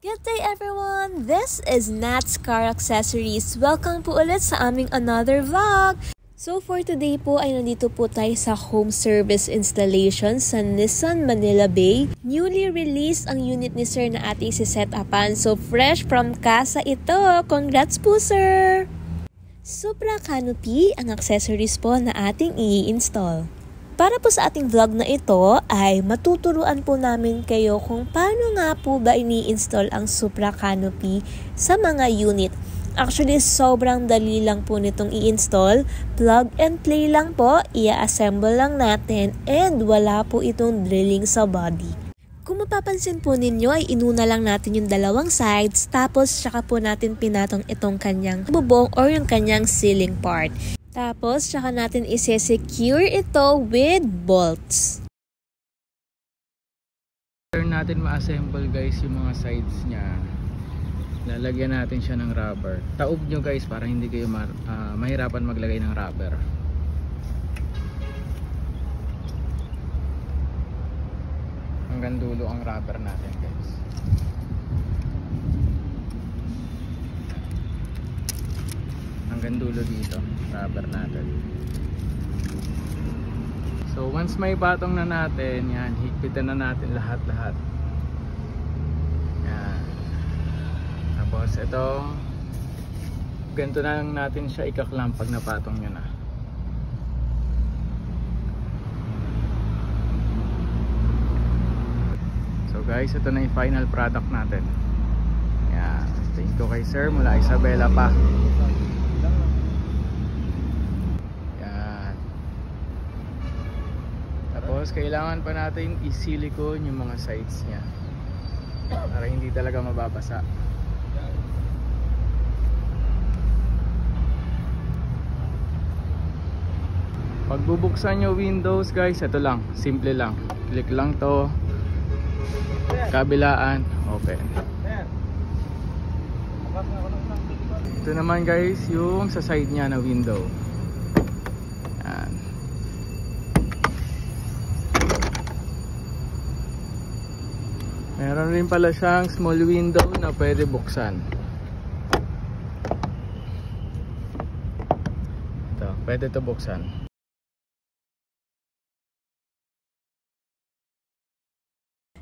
Good day everyone! This is Nat's Car Accessories. Welcome po ulit sa aming another vlog! So for today po ay nandito po tayo sa home service installation sa Nissan Manila Bay. Newly released ang unit ni sir na ating si-set-upan. So fresh from casa ito! Congrats po sir! Supra Canopy ang accessories po na ating i-install. Para po sa ating vlog na ito ay matuturuan po namin kayo kung paano nga po ba ini-install ang Supra Canopy sa mga unit. Actually, sobrang dali lang po nitong i-install. Plug and play lang po, i-assemble lang natin and wala po itong drilling sa body. Kung mapapansin po ninyo ay inuna lang natin yung dalawang sides tapos saka po natin pinatong itong kanyang bubong or yung kanyang ceiling part. Tapos, saka natin isi-secure ito with bolts. After natin ma-assemble guys yung mga sides niya, lalagyan natin siya ng rubber. Taob nyo guys para hindi kayo mahirapan maglagay ng rubber. Hanggang dulo ang rubber natin guys. Hanggang dulo dito rubber natin. So once may patong na natin, yan, higpitan na natin lahat-lahat. Yan. Tapos ito, ganito na lang natin siya ikaklamp pag napatong nyo na. So guys, ito na yung final product natin. Yan. Thank you kay sir mula Isabela pa. Tapos kailangan pa natin i-silicone yung mga sides niya para hindi talaga mababasa. Pag bubuksan nyo windows guys, ito lang, simple lang. Click lang to, kabilaan, open. Ito naman guys yung sa side niya na window. Yan. Meron rin pala siyang small window na pwede buksan. Ito, pwede ito buksan.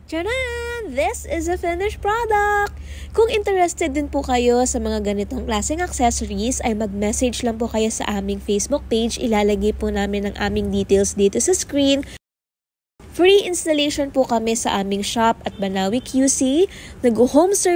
Tcharan! This is a finished product! Kung interested din po kayo sa mga ganitong klaseng accessories ay mag-message lang po kayo sa aming Facebook page. Ilalagay po namin ang aming details dito sa screen. Free installation po kami sa aming shop at Banawi QC. Nag-home service